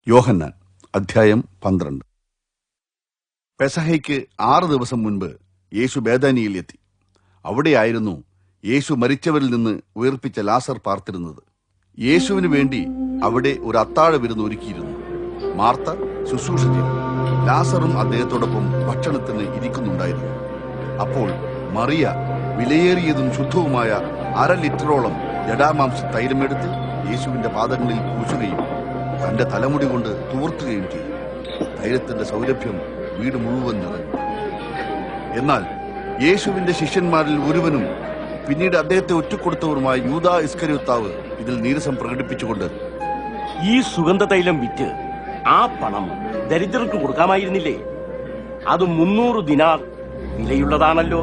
യോഹന്നാൻ അധ്യായം 12. പെസഹയ്ക്ക് 6 ദിവസം മുൻപ് യേശു ബേഥാനിയിൽ എത്തി. അവിടെയായിരുന്നു യേശു മരിച്ചവരിൽ നിന്ന് ഉയർപ്പിച്ച ലാസർ പാർത്തിരുന്നത്. യേശുവിന് വേണ്ടി അവിടെ ഒരു അത്താഴ വിരുന്ന് ഒരുക്കിയിരുന്നു. മാർത്ത ശുശ്രൂഷ ചെയ്തു. ലാസറും അദ്ദേഹത്തോടൊപ്പം ഭക്ഷണത്തിന് ഇരിക്കുന്നുണ്ടായിരുന്നു. അപ്പോൾ മറിയ വിലയേറിയതും ശുദ്ധവുമായ 1/2 ലിറ്ററോളം ജടാമാംസ തൈലമെടുത്ത് യേശുവിന്റെ പാദങ്ങളിൽ പൂശുകയും തന്റെ തലമുടി കൊണ്ട് തൂർത്തുകയും ചെയ്തു. തൈലത്തിന്റെ സൗരഭ്യം വീട് മുഴുവൻ നിറഞ്ഞു. എന്നാൽ യേശുവിന്റെ ശിഷ്യന്മാരിൽ ഒരുവനും പിന്നീട് അദ്ദേഹത്തെ ഒറ്റുകൊടുത്തവരുമായ യൂദാ ഇസ്കര്യോത്താവ് ഇതിൽ നീരസം പ്രകടിപ്പിച്ചുകൊണ്ട്, ഈ സുഗന്ധ തൈലം വിറ്റ് ആ പണം ദരിദ്രർക്ക് കൊടുക്കാമായിരുന്നില്ലേ? അത് 300 ദിനാർ വിലയുള്ളതാണല്ലോ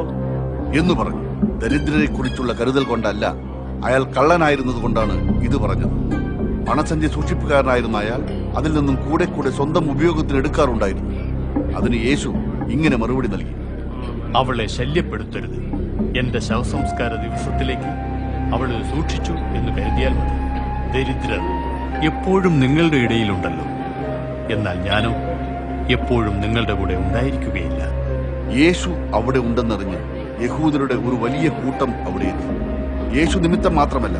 എന്ന് പറഞ്ഞു. ദരിദ്രരെ കുറിച്ചുള്ള കരുതൽ കൊണ്ടല്ല, അയാൾ കള്ളനായിരുന്നത് കൊണ്ടാണ് ഇത് പറഞ്ഞത്. പണസഞ്ചി സൂക്ഷിപ്പുകാരനായിരുന്ന അയാൾ അതിൽ നിന്നും കൂടെ കൂടെ സ്വന്തം ഉപയോഗത്തിന് എടുക്കാറുണ്ടായിരുന്നു. അതിന് യേശു ഇങ്ങനെ മറുപടി നൽകി: അവളെ ശല്യപ്പെടുത്തരുത്. എന്റെ ശവസംസ്കാര ദിവസത്തിലേക്ക് അവളെ സൂക്ഷിച്ചു എന്ന് കരുതിയാൽ മതി. ദരിദ്രർ എപ്പോഴും നിങ്ങളുടെ ഇടയിലുണ്ടല്ലോ, എന്നാൽ ഞാനോ എപ്പോഴും നിങ്ങളുടെ കൂടെ ഉണ്ടായിരിക്കുകയില്ല. യേശു അവിടെ ഉണ്ടെന്നറിഞ്ഞ് യഹൂദരുടെ ഒരു വലിയ കൂട്ടം അവിടെ എത്തി. യേശു നിമിത്തം മാത്രമല്ല,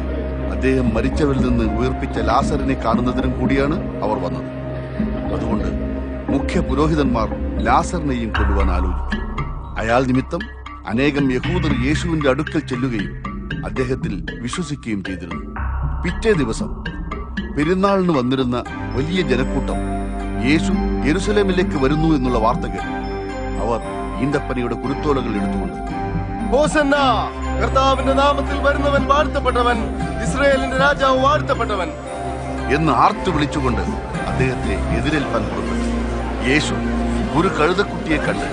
അദ്ദേഹം മരിച്ചവരിൽ നിന്ന് ഉയർപ്പിച്ച ലാസറിനെ കാണുന്നതിനും കൂടിയാണ് അവർ വന്നത്. അതുകൊണ്ട് മുഖ്യ പുരോഹിതന്മാർ ലാസറിനെയും കൊല്ലുവാൻ ആലോചിച്ചു. അയാൾ നിമിത്തം അനേകം യഹൂദർ യേശുവിന്റെ അടുക്കൽ ചെല്ലുകയും അദ്ദേഹത്തിൽ വിശ്വസിക്കുകയും ചെയ്തിരുന്നു. പിറ്റേ ദിവസം പെരുന്നാളിന് വന്നിരുന്ന വലിയ ജനക്കൂട്ടം യേശു യെരുശലേമിലേക്ക് വരുന്നു എന്നുള്ള വാർത്ത കേട്ടു. അവർ ഈന്തപ്പനയുടെ കുരുത്തോലകൾ എടുത്തുകൊണ്ട്, ഹോസന്ന, കർത്താവിന്റെ നാമത്തിൽ വരുന്നവൻ വാഴ്ത്തപ്പെട്ടവൻ, ഇസ്രായേലിന്റെ രാജാവ് വാഴ്ത്തപ്പെട്ടവൻ എന്ന് ആർത്തു വിളിച്ചുകൊണ്ട് അദ്ദേഹത്തെ എതിരേൽപ്പാൻ പുറപ്പെട്ടു. യേശു ഒരു കഴുതക്കുട്ടിയെ കണ്ട്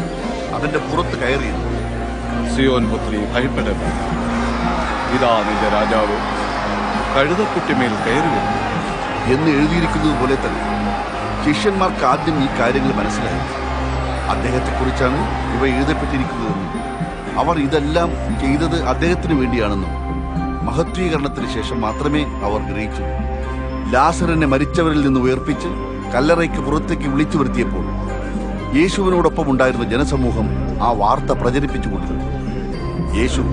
അതിന്റെ പുറത്ത് കയറിയിരുന്നു. സിയോൻ പുത്രി, ഭയപ്പെടരുത്, ഇതാ നിന്റെ രാജാവ് കഴുതക്കുട്ടിമേൽ കയറി വരുന്നു എന്ന് എഴുതിയിരിക്കുന്നത് പോലെ തന്നെ ശിഷ്യന്മാർക്ക് ആദ്യം ഈ കാര്യങ്ങൾ മനസ്സിലായി. അദ്ദേഹത്തെക്കുറിച്ചാണ് ഇവ എഴുതപ്പെട്ടിരിക്കുന്നതെന്നും അവർ ഇതെല്ലാം ചെയ്തത് അദ്ദേഹത്തിന് വേണ്ടിയാണെന്നും മഹത്വീകരണത്തിന് ശേഷം മാത്രമേ അവർ ഗ്രഹിച്ചു. ലാസറിനെ മരിച്ചവരിൽ നിന്ന് ഉയർപ്പിച്ച് കല്ലറയ്ക്ക് പുറത്തേക്ക് വിളിച്ചു വരുത്തിയപ്പോൾ യേശുവിനോടൊപ്പം ഉണ്ടായിരുന്ന ജനസമൂഹം ആ വാർത്ത പ്രചരിപ്പിച്ചുകൊണ്ടിരുന്നു. യേശു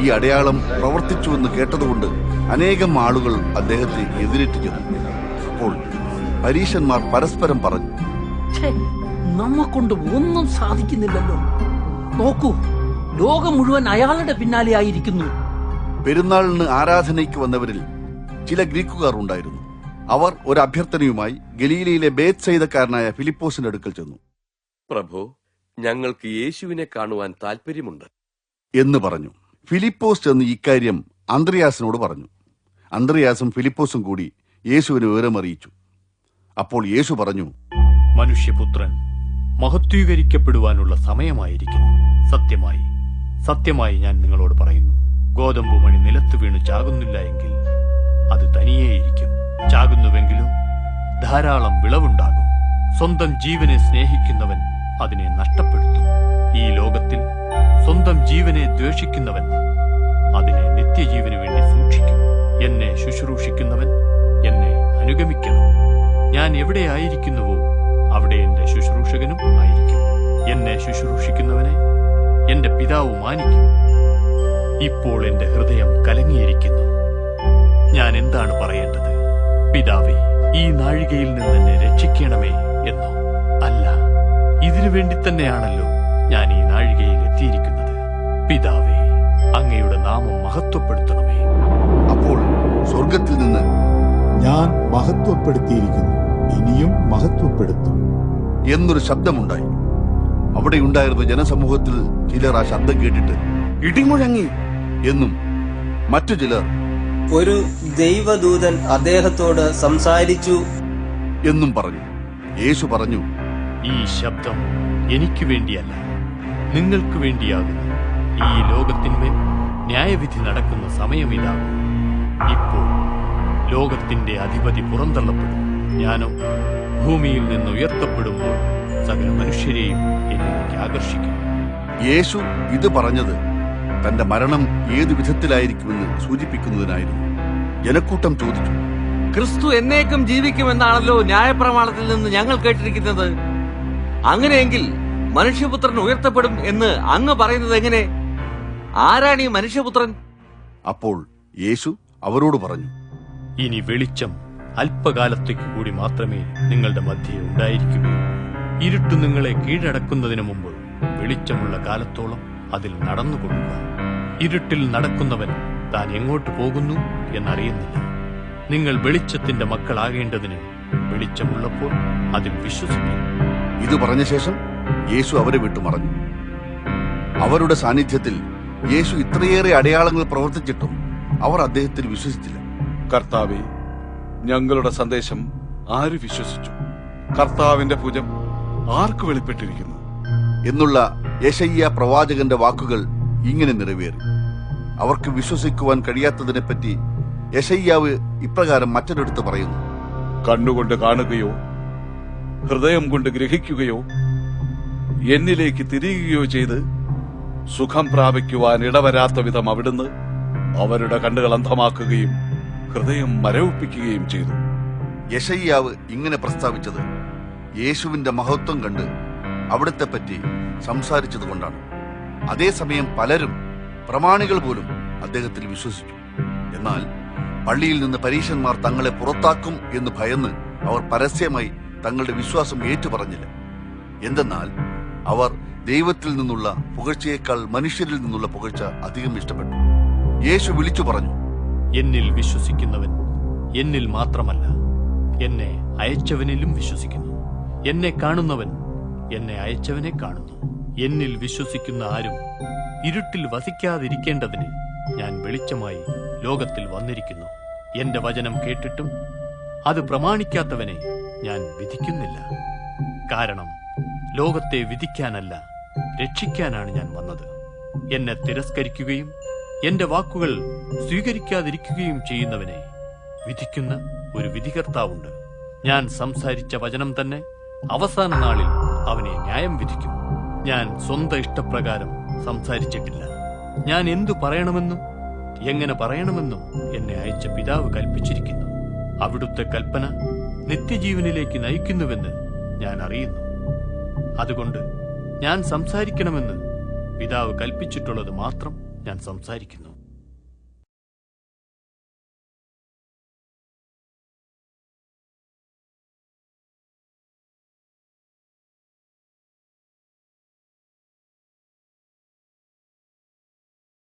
ഈ അടയാളം പ്രവർത്തിച്ചുവെന്ന് കേട്ടതുകൊണ്ട് അനേകം ആളുകൾ അദ്ദേഹത്തെ എതിരേറ്റു ചെന്നു. അപ്പോൾ പരീശന്മാർ പരസ്പരം പറഞ്ഞു, നമ്മക്കൊണ്ട് ഒന്നും സാധിക്കുന്നില്ലല്ലോ. നോക്കൂ, ലോകം മുഴുവൻ അയാളുടെ പിന്നാലെ ആയിരിക്കുന്നു. പെരുന്നാളിന് ആരാധനയ്ക്ക് വന്നവരിൽ ചില ഗ്രീക്കുകാർ ഉണ്ടായിരുന്നു. അവർ ഒരു അഭ്യർത്ഥനയുമായി ഗലീലയിലെ ബേത്സയിദക്കാരനായ ഫിലിപ്പോസിന്റെ അടുക്കൽ ചെന്നു. പ്രഭു, ഞങ്ങൾക്ക് യേശുവിനെ കാണുവാൻ താല്പര്യമുണ്ട് എന്ന് പറഞ്ഞു. ഫിലിപ്പോസ് ചെന്ന് ഇക്കാര്യം അന്ത്രയാസിനോട് പറഞ്ഞു. അന്ത്രയാസും ഫിലിപ്പോസും കൂടി യേശുവിനെ വിവരമറിയിച്ചു. അപ്പോൾ യേശു പറഞ്ഞു, മനുഷ്യപുത്രൻ മഹത്വീകരിക്കപ്പെടുവാനുള്ള സമയമായിരിക്കുന്നു. സത്യമായി സത്യമായി ഞാൻ നിങ്ങളോട് പറയുന്നു, ഗോതമ്പ് മണി നിലത്ത് വീണ് ചാകുന്നില്ല എങ്കിൽ അത് തനിയേയിരിക്കും. ചാകുന്നുവെങ്കിലോ ധാരാളം വിളവുണ്ടാകും. സ്വന്തം ജീവനെ സ്നേഹിക്കുന്നവൻ അതിനെ നഷ്ടപ്പെടുത്തും. ഈ ലോകത്തിൽ സ്വന്തം ജീവനെ ദ്വേഷിക്കുന്നവൻ അതിനെ നിത്യജീവന് വേണ്ടി സൂക്ഷിക്കും. എന്നെ ശുശ്രൂഷിക്കുന്നവൻ എന്നെ അനുഗമിക്കണം. ഞാൻ എവിടെയായിരിക്കുന്നുവോ അവിടെ എന്റെ ശുശ്രൂഷകനും ആയിരിക്കും. എന്നെ ശുശ്രൂഷിക്കുന്നവനെ എന്റെ പിതാവ് മാനിക്കും. ഇപ്പോൾ എന്റെ ഹൃദയം കലങ്ങിയിരിക്കുന്നു. ഞാൻ എന്താണ് പറയേണ്ടത്? പിതാവേ, ഈ നാഴികയിൽ നിന്ന് എന്നെ രക്ഷിക്കണമേ എന്നോ? അല്ല, ഇതിനു വേണ്ടി തന്നെയാണല്ലോ ഞാൻ ഈ നാഴികയിൽ എത്തിയിരിക്കുന്നത്. പിതാവേ, അങ്ങയുടെ നാമം മഹത്വപ്പെടുത്തണമേ. അപ്പോൾ സ്വർഗത്തിൽ നിന്ന്, ഞാൻ മഹത്വപ്പെടുത്തിയിരിക്കുന്നു, ഇനിയും മഹത്വപ്പെടുത്തും എന്നൊരു ശബ്ദമുണ്ടായി. അവിടെ ഉണ്ടായിരുന്ന ജനസമൂഹത്തിൽ ചിലർ ആ ശബ്ദം കേട്ടിട്ട് ഇടിമുഴങ്ങി എന്നും മറ്റു ചിലർ ഒരു ദൈവദൂതൻ അദ്ദേഹത്തോട് സംസാരിച്ചു എന്നും പറഞ്ഞു. യേശു പറഞ്ഞു, ഈ ശബ്ദം എനിക്ക് വേണ്ടിയല്ല, നിങ്ങൾക്ക് വേണ്ടിയാകുന്നു. ഈ ലോകത്തിന്മേൽ ന്യായവിധി നടക്കുന്ന സമയമിതാകും. ഇപ്പോൾ ലോകത്തിന്റെ അധിപതി പുറന്തള്ളപ്പെടും. ഞാനോ ഭൂമിയിൽ നിന്ന് ഉയർത്തപ്പെടുമ്പോൾ സകല മനുഷ്യരെയും എന്നിലേക്ക് ആകർഷിക്കും. യേശു ഇത് പറഞ്ഞത് തന്റെ മരണം ഏതു വിധത്തിലായിരിക്കുമെന്ന് സൂചിപ്പിക്കുന്നതിനായിരുന്നു. ജനക്കൂട്ടം ചോദിച്ചു, ക്രിസ്തു എന്നേക്കും ജീവിക്കുമെന്നാണല്ലോ ന്യായപ്രമാണത്തിൽ നിന്ന് ഞങ്ങൾ കേട്ടിരിക്കുന്നത്. അങ്ങനെയെങ്കിൽ മനുഷ്യപുത്രൻ ഉയർത്തപ്പെടും എന്ന് അങ്ങ് പറയുന്നത് എങ്ങനെ? ആരാണ് ഈ മനുഷ്യപുത്രൻ? അപ്പോൾ യേശു അവരോട് പറഞ്ഞു, ഇനി വെളിച്ചം അല്പകാലത്തേക്ക് കൂടി മാത്രമേ നിങ്ങളുടെ മധ്യേ ഉണ്ടായിരിക്കുകയുള്ളൂ. ഇരുട്ട് നിങ്ങളെ കീഴടക്കുന്നതിന് മുമ്പ് വെളിച്ചമുള്ള കാലത്തോളം അതിൽ നടന്നുകൊള്ളുക. ഇരുട്ടിൽ നടക്കുന്നവൻ താൻ എങ്ങോട്ട് പോകുന്നു എന്നറിയുന്നില്ല. നിങ്ങൾ വെളിച്ചത്തിന്റെ മക്കളാകേണ്ടതിന് വെളിച്ചമുള്ളപ്പോൾ അതിൽ വിശ്വസിക്കും. ഇത് പറഞ്ഞ ശേഷം യേശു അവരെ വിട്ടുമറഞ്ഞു. അവരുടെ സാന്നിധ്യത്തിൽ യേശു ഇത്രയേറെ അടയാളങ്ങൾ പ്രവർത്തിച്ചിട്ടും അവർ അദ്ദേഹത്തിൽ വിശ്വസിച്ചില്ല. കർത്താവേ, ഞങ്ങളുടെ സന്ദേശം ആര് വിശ്വസിച്ചു? കർത്താവിന്റെ ഭുജം ആർക്ക് വെളിപ്പെട്ടിരിക്കുന്നു എന്നുള്ള യെശയ്യാ പ്രവാചകന്റെ വാക്കുകൾ ഇങ്ങനെ നിറവേറി. അവർക്ക് വിശ്വസിക്കുവാൻ കഴിയാത്തതിനെപ്പറ്റി യെശയ്യാവ് ഇപ്രകാരം മറ്റൊരിടത്ത് പറയുന്നു: കണ്ണുകൊണ്ട് കാണുകയോ ഹൃദയം കൊണ്ട് ഗ്രഹിക്കുകയോ എന്നിലേക്ക് തിരിയുകയോ ചെയ്ത് സുഖം പ്രാപിക്കുവാൻ ഇടവരാത്ത വിധം അവിടുന്ന് അവരുടെ കണ്ണുകൾ അന്ധമാക്കുകയും ഹൃദയം മരവിപ്പിക്കുകയും ചെയ്തു. യെശയ്യാവ് ഇങ്ങനെ പ്രസ്താവിച്ചത് യേശുവിന്റെ മഹത്വം കണ്ട് അവിടുത്തെ പറ്റി സംസാരിച്ചതുകൊണ്ടാണ്. അതേസമയം പലരും, പ്രമാണികൾ പോലും അദ്ദേഹത്തിൽ വിശ്വസിച്ചു. എന്നാൽ പള്ളിയിൽ നിന്ന് പരീശന്മാർ തങ്ങളെ പുറത്താക്കും എന്ന് ഭയന്ന് അവർ പരസ്യമായി തങ്ങളുടെ വിശ്വാസം ഏറ്റുപറഞ്ഞില്ല. എന്തെന്നാൽ അവർ ദൈവത്തിൽ നിന്നുള്ള പുകഴ്ചയേക്കാൾ മനുഷ്യരിൽ നിന്നുള്ള പുകഴ്ച അധികം ഇഷ്ടപ്പെട്ടു. യേശു വിളിച്ചു പറഞ്ഞു, എന്നിൽ വിശ്വസിക്കുന്നവൻ എന്നിൽ മാത്രമല്ല, എന്നെ അയച്ചവനിലും വിശ്വസിക്കുന്നു. എന്നെ കാണുന്നവൻ എന്നെ അയച്ചവനെ കാണുന്നു. എന്നിൽ വിശ്വസിക്കുന്ന ആരും ഇരുട്ടിൽ വസിക്കാതിരിക്കേണ്ടതിന് ഞാൻ വെളിച്ചമായി ലോകത്തിൽ വന്നിരിക്കുന്നു. എന്റെ വചനം കേട്ടിട്ടും അത് പ്രമാണിക്കാത്തവനെ ഞാൻ വിധിക്കുന്നില്ല. കാരണം ലോകത്തെ വിധിക്കാനല്ല, രക്ഷിക്കാനാണ് ഞാൻ വന്നത്. എന്നെ തിരസ്കരിക്കുകയും എന്റെ വാക്കുകൾ സ്വീകരിക്കാതിരിക്കുകയും ചെയ്യുന്നവനെ വിധിക്കുന്ന ഒരു വിധികർത്താവുണ്ട്. ഞാൻ സംസാരിച്ച വചനം തന്നെ അവസാന നാളിൽ അവനെ ന്യായം വിധിക്കും. ഞാൻ സ്വന്തം ഇഷ്ടപ്രകാരം സംസാരിച്ചിട്ടില്ല. ഞാൻ എന്തു പറയണമെന്നും എങ്ങനെ പറയണമെന്നും എന്നെ അയച്ച പിതാവ് കൽപ്പിച്ചിരിക്കുന്നു. അവിടുത്തെ കൽപ്പന നിത്യജീവനിലേക്ക് നയിക്കുന്നുവെന്ന് ഞാൻ അറിയുന്നു. അതുകൊണ്ട് ഞാൻ സംസാരിക്കണമെന്ന് പിതാവ് കൽപ്പിച്ചിട്ടുള്ളത് മാത്രം ഞാൻ സംസാരിക്കുന്നു.